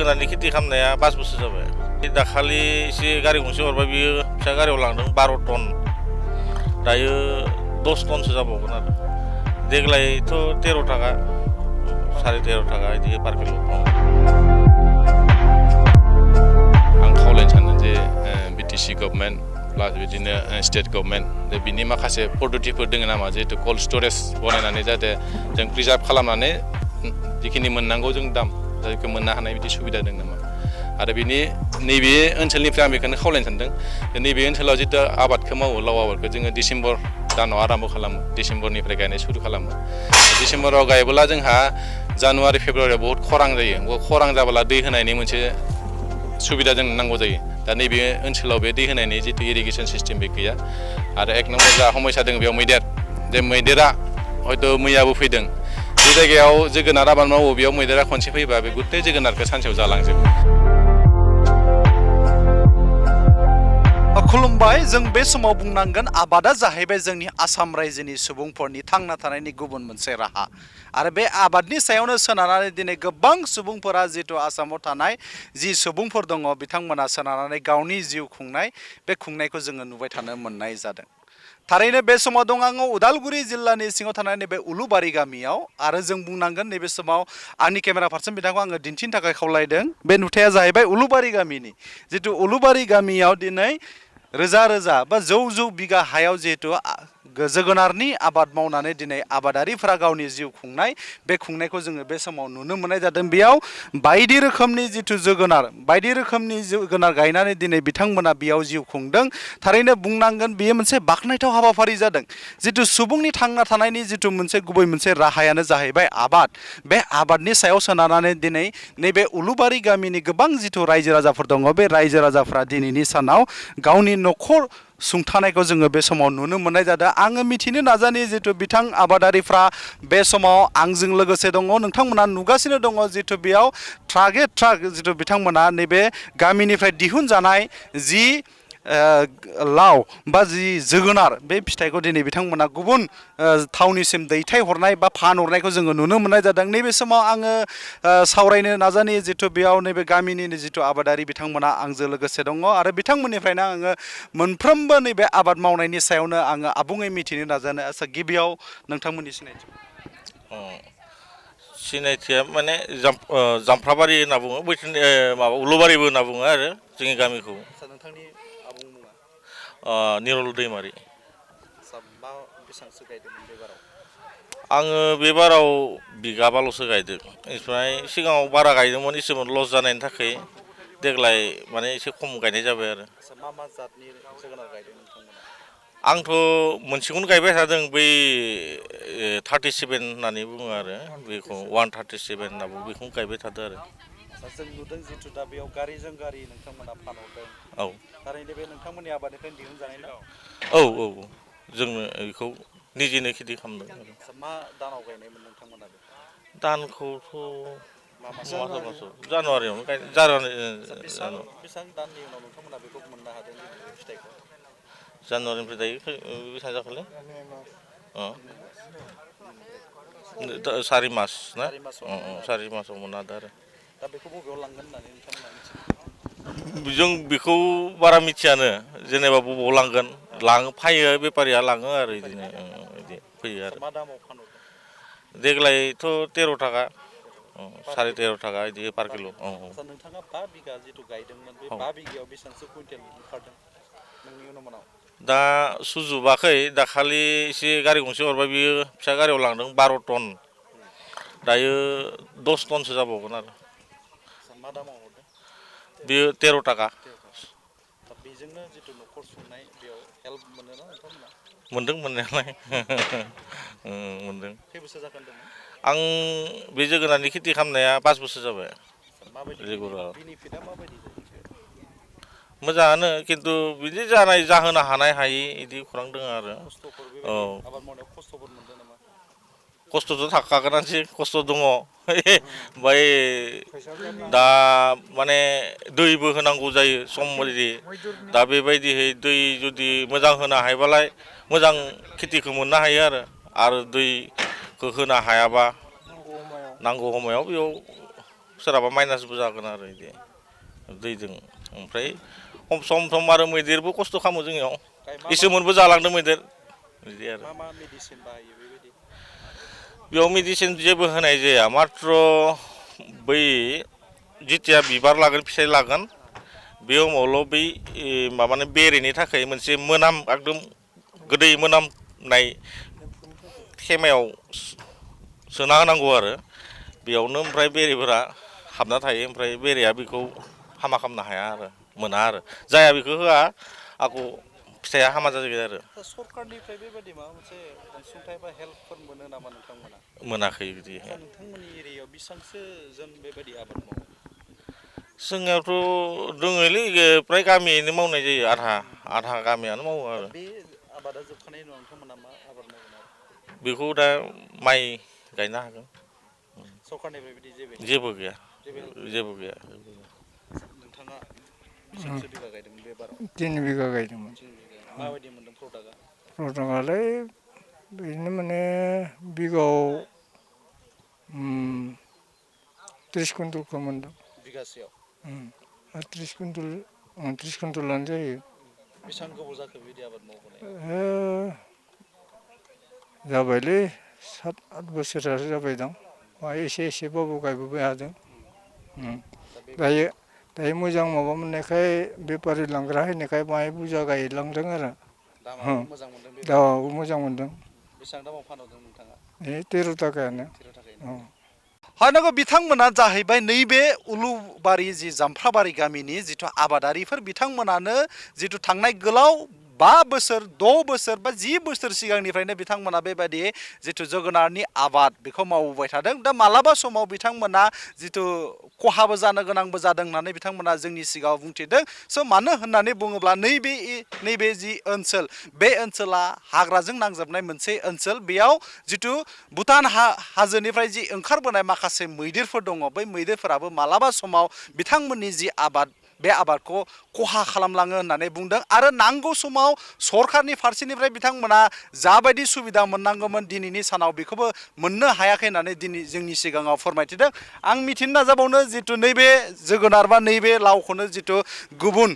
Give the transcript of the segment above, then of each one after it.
जोगोनारनि खेथि खालामनाया 5 बोसोर जाबाय। दाखालि एसे गारि गंसे हरबाय, बियो फिसा गारियाव लांदों 12 टन, दायो 10 टनसो जाबावगोन आरो। देग्लायथ' 13 थाखा, 13.5 थाखा बिदि पार किल'। आं खावलायनो सानो जे बिटिसि गभर्नमेन्ट प्लास बिदिनो स्टेट गभर्नमेन्ट बिनि माखासे पद्धतिफोर दङ नामा, जिहेतु कोल्ड स्टरेज बनायनानै जाहाथे जों प्रिजार्भ खालामनानै जिखिनि मोननांगौ जों दाम जायखौ मोननो हानाय बिदि सुबिदा दङ नामा। आरो बिनि नैबे ओनसोलनिफ्राय आं बेखौनो खावलायनो सानदों, नैबे ओनसोलाव जितु आबादखौ मावो, लाव आबादखौ जोङो डिसेम्बर दानाव आराम्भ खालामो, डिसेम्बरनिफ्राय गायनाय सुरु खालामो। डिसेम्बराव गायबोला जोंहा जानुवारि फेब्रुवारियाव बहुत खरां जायो। खरां जाबोला दै होनायनि मोनसे सुबिदा जों नांगौ जायो। दा नैबे ओनसोलाव बे दै होनायनि जितु इरिगेसन सिस्टेम बे गैया। आरो एक नम्बर जा समस्या दङ बेयाव मैदेर, जे मैदेरा हयथ' मैयाबो फैदों। जे जायगायाव जोगोनार आबाद मावो बेयाव मैदेरा खनसे फैबा बे गुथै जोगोनारखौ सानसेयाव जालांजोबो। खुलुमबाय। जों बे समाव बुंनांगोन आबादा जाहैबाय जोंनि आसाम रायजोनि सुबुंफोरनि थांना थानायनि गुबुन मोनसे राहा। आरो बे आबादनि सायावनो सोनारनानै दिनै गोबां सुबुंफोरा जितु आसामाव थानाय जि सुबुंफोर दङ बिथांमोना सोनारनानै गावनि जिउ खुंनाय, बे खुंनायखौ जोङो नुबाय थानो मोननाय जादों। थारैनो बे समाव दं आङो उदालगुरि जिल्लानि सिङाव थानाय नैबे उलुबारि गामियाव। आरो जों बुंनांगोन नैबे समाव आंनि केमेरा पार्सन बिथांखौ आङो दिन्थिनो थाखाय खावलायदों। बे नुथाया जाहैबाय उलुबारि गामिनि। जितु उलुबारि गामियाव दिनै रोजा रोजा बा जौ बिगा हायाव जिहेतु जोगोनारनि आबाद मावनानै दिनै आबादारिफोरा गावनि जिउ खुंनाय, बे खुंनायखौ जोङो बे समाव नुनो मोननाय जादों। बेयाव बायदि रोखोमनि जितु जोगोनार, बायदि रोखोमनि जोगोनार गायनानै दिनै बिथांमोना बेयाव जिउ खुंदों। थारैनो बुंनांगोन बेयो मोनसे बाख्नायथाव हाबाफारि जादों। जितु सुबुंनि थांना थानायनि जितु मोनसे गुबै मोनसे राहायानो जाहैबाय आबाद। बे आबादनि सायाव सोनारनानै दिनै नैबे उलुबारि गामिनि गोबां जितु रायजो राजाफोर दङ, बे रायजो राजाफ्रा दिनैनि सानाव गावनि न'खर सुंथानायखौ जोङो बे समाव नुनो मोननाय जादों। आङो मिथिनो नाजानि जितु बिथां आबादारिफ्रा बे समाव आंजों लोगोसे दङ। नोंथांमोना नुगासिनो दङ जितु बेयाव ट्राके ट्राक जितु बिथांमोना नैबे गामिनिफ्राय दिहुनजानाय जि लाव बा जि जोगोनार, बे फिथाइखौ दिनै बिथांमोना गुबुन थावनिसिम दैथायहरनाय बा फानहरनायखौ जोङो नुनो मोननाय जादों। नैबे समाव आङो सावरायनो नाजानि जितु बेयाव नैबे गामिनि जितु आबादारि बिथांमोना आंजों लोगोसे दङ। आरो बिथांमोननिफ्रायनो आङो मोनफ्रोमबो नैबे आबाद मावनायनि सायावनो आङो आबुङै मिथिनो नाजानो। गिबियाव नोंथांमोननि सिनायथिया माने जामफ्राबारि होनना बुङो, बैथिं माबा उलुबारिबो होनना बुङो आरो जोंनि गामिखौ। नोंथांनि आबुं मुङा? निरल दैमारि। बेसेबांसो गायदोंमोन बे बाराव? आङो बे बाराव बिगाबाल'सो गायदों। ओमफ्राय सिगाङाव बारा गायदोंमोन, एसेबां लस जानायनि थाखाय देग्लाय माने एसे खम गायनाय जाबाय आरो। मा मा जातनि जोगोनार गायदों नोंथांमोना? आंथ' मोनसेखौनो गायबाय थादों, बै 37 होननानै बुङो आरो बेखौ 137 होनना बुङो, बेखौनो गायबाय थादों आरो। जों नुदों जितु दा बेयाव गारिजों गारि नोंथांमोना फानहरदों। औ। थारैनो बे नोंथांमोननि आबादनिफ्रायनो दिहुनजानाय ना? औ औ, जोंनो बेखौ निजेनो खेथि खालामदों आरो। मा दानाव गायनायमोन नोंथांमोना बेखौ? दानखौथ' मा मास? जानुवारियावनो बेसेबां दाननि उनाव नोंथांमोना बेखौ मोननो हादों बे फिथाइखौ? जानुवारिनिफ्राय दायो बेसेबां जाखोलै? सारि मास ना? सारि मासाव मोननो हादों आरो। दा बेखौ बबेयाव लांगोन होननानै नोंथांमोना मिथिगौ? जों बेखौ बारा मिथियानो, जेनेबा बबाव लांगोन। फैयो बेफारिया लाङो आरो बिदिनो बिदि फैयो आरो। मा दामाव फानहरदों? देग्लायथ' 13 थाखा, 13.5 थाखा बिदि पार किल'। नोंथाङा 5 बिगा जितु गायदोंमोन, बे 5 बिगायाव बेसेबांसो कुइन्टेल ओंखारदों नोंनि अनुमानाव? दा सुजुबाखै, दाखालि एसे गारि गंसे हरबाय, बियो फिसा गारियाव लांदों 12 टन, दायो 10 टनसो जाबावगोन आरो। मा दामाव हरदों? बेयो 13 थाखा। दा बेजोंनो जितु न'खर सुंनाय, बेयाव हेल्प मोनो ना नोंथांमोना? मोनदों मोननायालाय। मोनदों। खै बोसोर जाखो होनदोंमोन? आं बे जोगोनारनि खेथि खालामनाया 5 बोसोर जाबाय। माबायदि बेनिफिटआ माबायदि जायो? मोजाङानो, खिन्थु बिदि जानाय जाहोनो हानाय हायि बिदि खौरां दङ आरो। खस्थ'फोर बेबायदि आबाद मावनायाव खस्थ'फोर मोनदों नामा? खस्थ'थ' थाखागोनानोसै, खस्थ' दङ। ओमफ्राय दा माने दैबो होनांगौ जायो सम बायदि। दा बेबायदिहै दै जुदि मोजां होनो हायोबालाय मोजां खेथिखौ मोननो हायो आरो दैखौ होनो हायाबा नांगौ समायाव बेयाव सोरहाबा माइनासबो जागोन आरो बिदि दैजों ओमफ्राय सम सम आरो मैदेरबो खस्थ' खालामो जोंनियाव इसोमोनबो जालांदों मैदेर बिदि आरो बेयाव मेडिसिन जेबो होनाय जाया माथ्र बै जिथिया बिबार लागोन फिथाइ लागोन बे समावल' बै माबानो बेरेनि थाखाय मोनसे मोनाम एकदम गोदै मोनामनाय खेमायाव सोना होनांगौ आरो बेयावनो ओमफ्राय बेरेफोरा हाबना थायो ओमफ्राय बेरेया बेखौ हामा खालामनो हाया आरो मोना आरो जाया बेखौ होआ आखौ फिथाइया हामा जाजोबो आरो सरकारनिफ्राय बेबायदि माबा मोनसे अनसुंथाइ बा हेल्पफोर मोनो नामा नोंथांमोना मोनाखै बिदि नोंथांमोननि एरियायाव बेसेबांसो जों बेबायदि आबाद मावो जोंनियावथ' दङलै फ्राय गामियैनो मावनाय जायो आधा गामियानो मावो आरो बे आबादा जोबखानाय उनाव नोंथांमोना मा आबाद मावगोन आरो बेखौ दा माइ गायनो हागोन सरकारनिफ्राय बिदि जेबो गैया जेबो नोंथाङा बेसेबांसो बिगा गायदोंमोन बे बाराव 3 बिगा गायदोंमोन माबायदि मोनदों प्रडाक्टआ प्रडाक्टआलाय बिदिनो माने बिगायाव 30 कुइन्टलखौ मोनदों बिगासेयाव 30 कुइन्टलानो जायो बेसेबां गोबाव जाखो बिदि आबाद मावबोनाय जाबायलै 7-8 बोसोरानो जाबाय दां एसे एसेबाबो गायबोबाय हादों दायो मोजां माबा मोननायखाय बेफारि लांग्रा हैनायखाय बाहाय बुरजा गायलांदों आरो दामाबो मोजां मोनदों दामाबो मोजां मोनदों बेसेबां दामाव फानहरदों नोंथाङा 13 थाखायानो हानांगौ बिथांमोना जाहैबाय नैबे उलुबारि जि जामफ्राबारि गामिनि जिथु आबादारिफोर बिथांमोनानो जिथु थांनाय गोलाव 5 बोसोर 6 बोसोर बा 10 बोसोर सिगांनिफ्रायनो बिथांमोना बेबायदि जिथु जोगोनारनि आबाद बेखौ मावबोबाय थादों दा मालाबा समाव बिथांमोना जिथु खहाबो जानो गोनांबो जादों होननानै बिथांमोना जोंनि सिगाङाव बुंथिदों स' मानो होननानै बुङोब्ला नैबे जि ओनसोल बे ओनसोला हाग्राजों नांजाबनाय मोनसे ओनसोल बेयाव जिथु भुटान हाजोनिफ्राय जि ओंखारबोनाय माखासे मैदेरफोर दङ बै मैदेरफोराबो मालाबा समाव बिथांमोननि जि आबाद बे आबादखौ खहा खालामलाङो होननानै बुंदों आरो नांगौ समाव सरखारनि फारसेनिफ्राय बिथांमोना जाबायदि सुबिदा मोननांगौमोन दिनैनि सानाव बेखौबो मोननो हायाखै होननानै दिनै जोंनि सिगाङाव फोरमायथिदों आं मिथिनो नाजाबावनो जिथु नैबे जोगोनार बा नैबे लावखौनो जिथु गुबुन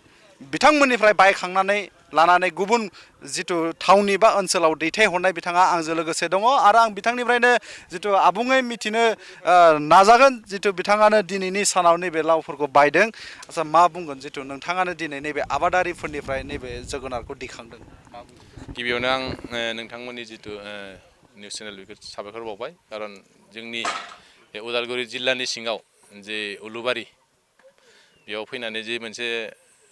बिथांमोननिफ्राय बायखांनानै लानानै गुबुन जिथु थावनि बा ओनसोलाव दैथायहरनाय बिथाङा आंजों लोगोसे दङ आरो आं बिथांनिफ्रायनो जिथु आबुङै मिथिनो नाजागोन जिथु बिथाङानो दिनैनि सानाव नैबे लावफोरखौ बायदों आच्चा मा बुंगोन जिथु नोंथाङानो दिनै नैबे आबादारिफोरनिफ्राय नैबे जोगोनारखौ दिखांदों गिबियावनो आं नोंथांमोननि जिथु निउस चेनेल बेखौ साबायखर बावबाय खारन जोंनि बे उदालगुरि जिल्लानि सिङाव जे उलुबारि बेयाव फैनानै जे मोनसे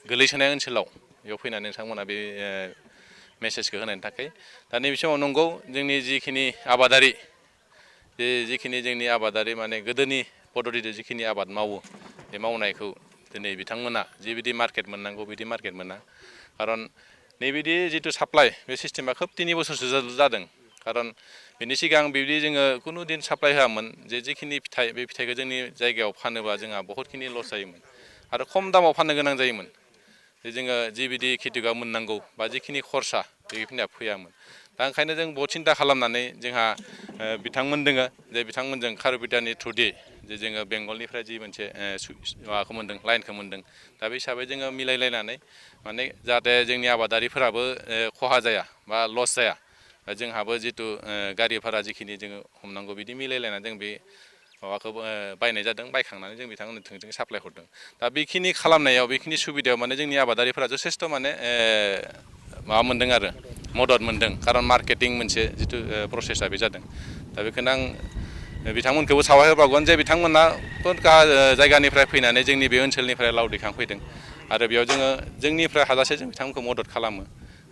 गोलैसोनाय ओनसोलाव बेयाव फैनानै नोंथांमोना बे मेसेजखौ होनायनि थाखाय दा नैबे समाव नंगौ जोंनि जिखिनि आबादारि जिखिनि जोंनि आबादारि माने गोदोनि पद्धतिजों जिखिनि आबाद मावो बे मावनायखौ दिनै बिथांमोना जिबायदि मार्केट मोननांगौ बिदि मार्केट मोना खारन नैबिदि जिथु साप्लाइ बे सिस्टेमा खोब 3 बोसोरसो जादों खारन बेनि सिगां बिदि जोङो खुनु दिन साप्लाइ होआमोन जिखिनि फिथाइ बे फिथाइखौ जोंनि जायगायाव फानोबा जोंहा बहुतखिनि लस जायोमोन आरो खम दामाव फाननो गोनां जायोमोन जोङो जिबायदि खेथिखौ मोननांगौ बा जिखिनि खरसा बेखिनिया फैयामोन दा ओंखायनो जों बहुत सिन्था खालामनानै जोंहा बिथांमोन दोङो जे बिथांमोनजों खारुपेटानि थ्रुयै जे जोङो बेंगलनिफ्राय जि मोनसे माबाखौ मोन्दों लाइनखौ मोन्दों दा बे हिसाबै जोङो मिलायलायनानै माने जाहाथे जोंनि आबादारिफोराबो खहा जाया बा लस जाया जोंहाबो जितु गारि भारा जिखिनि जोङो हमनांगौ बिदि मिलायलायनानै जों बे माबाखौ बायनाय जादों बायखांनानै जों बिथांमोननो थोंजों साप्लाय हरदों दा बेखिनि खालामनायाव बेखिनि सुबिदायाव माने जोंनि आबादारिफोरा जथेस्थ' माने माबा मोन्दों आरो मदद मोन्दों खारन मार्केटिं मोनसे जिथु प्रसेसा बे जादों दा बेखौनो आं बिथांमोनखौबो साबायखर बावगोन जे बिथांमोना जायगानिफ्राय फैनानै जोंनि बे ओनसोलनिफ्राय लाव दैखांफैदों आरो बेयाव जोङो जोंनिफ्राय हाजासे जों बिथांमोनखौ मदद खालामो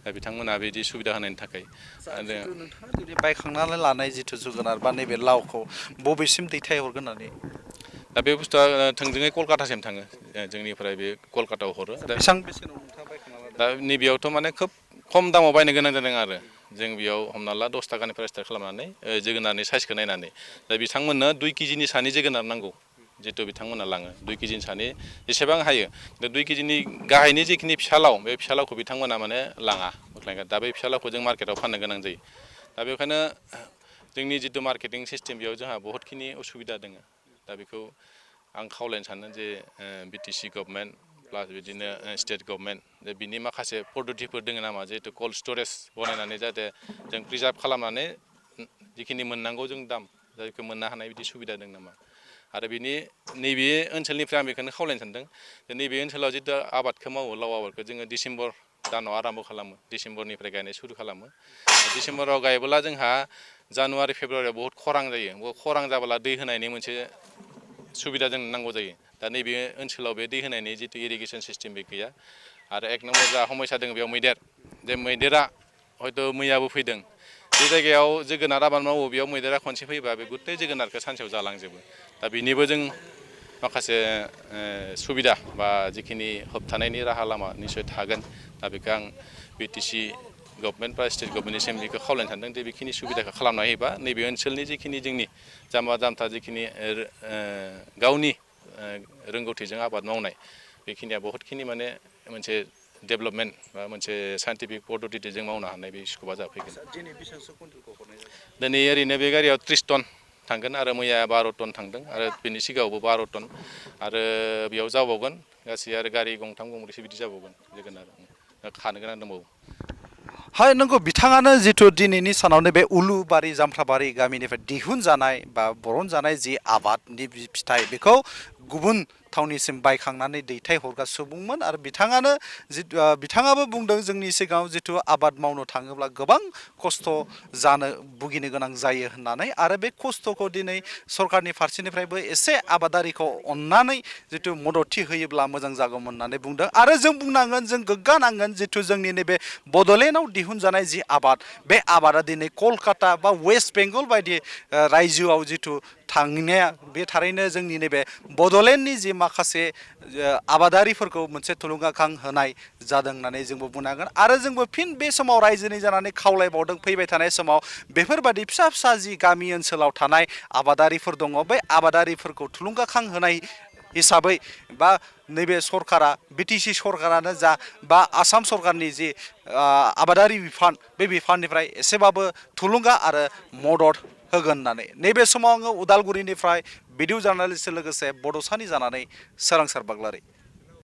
बिथांमोना बिदि सुबिदा होनायनि थाखाय नोंथाङा जुदि बायखांनानै लानाय जिथु जोगोनार बा नैबे लावखौ बबेसिम दैथायहरगोन होननानै दा बे बुस्थुआ थोंजोङै कलकातासिम थाङो जोंनिफ्राय बे कलकातायाव हरो बेसेबां बेसेनाव नोंथाङा बायखांना दा नैबेयावथ' माने खोब खम दामाव बायनो गोनां जादों आरो जों बेयाव हमना ला 10 थाखानिफ्राय स्टार्ट खालामनानै जोगोनारनि साइजखौ नायनानै दा बिथांमोननो 2 केजिनि सानि जोगोनार नांगौ जितु बिथांमोना लाङो 2 केजिनि सानि जेसेबां हायो दा 2 केजिनि गाहायनि जिखिनि फिसा लाव बे फिसा लावखौ बिथांमोना माने लाङा बोख्लायना दा बे फिसा लावखौ जों मार्केटाव फाननो गोनां जायो दा बेखायनो जोंनि जितु मार्केटिं सिस्टेम बेयाव जोंहा बहुतखिनि उसुबिदा दङ दा बेखौ आं खावलायनो सानो जे बिटिसि गभर्नमेन्ट प्लास बिदिनो स्टेट गभर्नमेन्ट जे बिनि माखासे पद्धतिफोर दङ नामा जिहेतु कोल्ड स्टरेज बनायनानै जाहाथे जों प्रिजार्भ खालामनानै जिखिनि मोननांगौ जों दाम जायखौ मोननो हानाय बिदि सुबिदा दं नामा आरो बिनि नैबे ओनसोलनिफ्राय आं बेखौनो खावलायनो सानदों नैबे ओनसोलाव जितु आबादखौ मावो लाव आबादखौ जोङो डिसेम्बर दानाव आराम्भ खालामो डिसेम्बरनिफ्राय गायनाय सुरु खालामो डिसेम्बराव गायबोला जोंहा जानुवारि फेब्रुवारियाव बहुत खरां जायो खरां जाबोला दै होनायनि मोनसे सुबिदा जों नांगौ जायो दा नैबे ओनसोलाव बे दै होनायनि जितु इरिगेसन सिस्टेम बे गैया आरो एक नम्बर जा समस्या दङ बेयाव मैदेर जे मैदेरा हयथ' मैयाबो फैदों बे जायगायाव जोगोनार आबाद मावो बेयाव मैदेरा खनसे फैबा बे गुथै जोगोनारखौ सानसेयाव जालांजोबो दा बिनिबो जों माखासे सुबिदा बा जिखिनि होबथानायनि राहा लामा निसय थागोन दा बेखौ आं बिटिसि गभर्नमेन्ट बा स्टेट गभर्नमेन्टनिसिम बेखौ खावलायनो सानदों जे बेखिनि सुबिदाखौ खालामना होयोबा नैबे ओनसोलनि जिखिनि जोंनि जाम्बा जाम्था जिखिनि गावनि रोंगौथिजों आबाद मावनाय बेखिनिया बहुतखिनि माने मोनसे डेभेलपमेन्ट बा मोनसे साइन्टिफिक पद्धतिजों मावनो हानाय बे स्कपा जाफैगोन दिनै ओरैनो बे गारियाव 30 टन थांगोन आरो मैया 12 टन थांदों आरो बेनि सिगाङावबो 12 टन आरो बेयाव जाबावगोन गासै आरो गारि गंथाम गंब्रैसो बिदि जाबावगोन जोगोनार खानो गोनां दंबावो हाय नंगौ बिथाङानो जिथु दिनैनि सानावनो बे उलुबारि जामफ्राबारि गामिनिफ्राय दिहुनजानाय बा बरनजानाय जि आबादनि फिथाइ बेखौ गुबुन थावनिसिम बायखांनानै दैथायहरग्रा सुबुंमोन आरो बिथाङानो बिथाङाबो बुंदों जोंनि सिगाङाव जिथु आबाद मावनो थाङोब्ला गोबां खस्थ' जानो भुगिनो गोनां जायो होननानै आरो बे खस्थ'खौ दिनै सरकारनि फारसेनिफ्रायबो एसे आबादारिखौ अननानै जिथु मददथि होयोब्ला मोजां जागौमोन होननानै बुंदों आरो जों बुंनांगोन जों गोग्गानांगोन जिथु जोंनि नैबे बड'लेण्डआव दिहुनजानाय जि आबाद बे आबादा दिनै कलकाता बा वेस्ट बेंगल बायदि रायजोआव जिथु थांनाया बे थारैनो जोंनि नैबे बड'लेण्डनि जि माखासे आबादारिफोरखौ मोनसे थुलुंगाखां होनाय जादों होननानै जोंबो बुंनांगोन आरो जोंबो फिन बे समाव रायजोनि जानानै खावलायबावदों फैबाय थानाय समाव बेफोरबादि फिसा फिसा जि गामि ओनसोलाव थानाय आबादारिफोर दङ बै आबादारिफोरखौ थुलुंगाखां होनाय हिसाबै बा नैबे सरकारा बिटिसि सरकारानो जा बा आसाम सरकारनि जि आबादारि बिफान बे बिफाननिफ्राय एसेबाबो थुलुंगा आरो मदद होगोन होननानै नैबे समाव आङो उदालगुरिनिफ्राय भिडिअ जार्नालिस्टजों लोगोसे बड'सानि जानानै सोरांसार बाग्लारि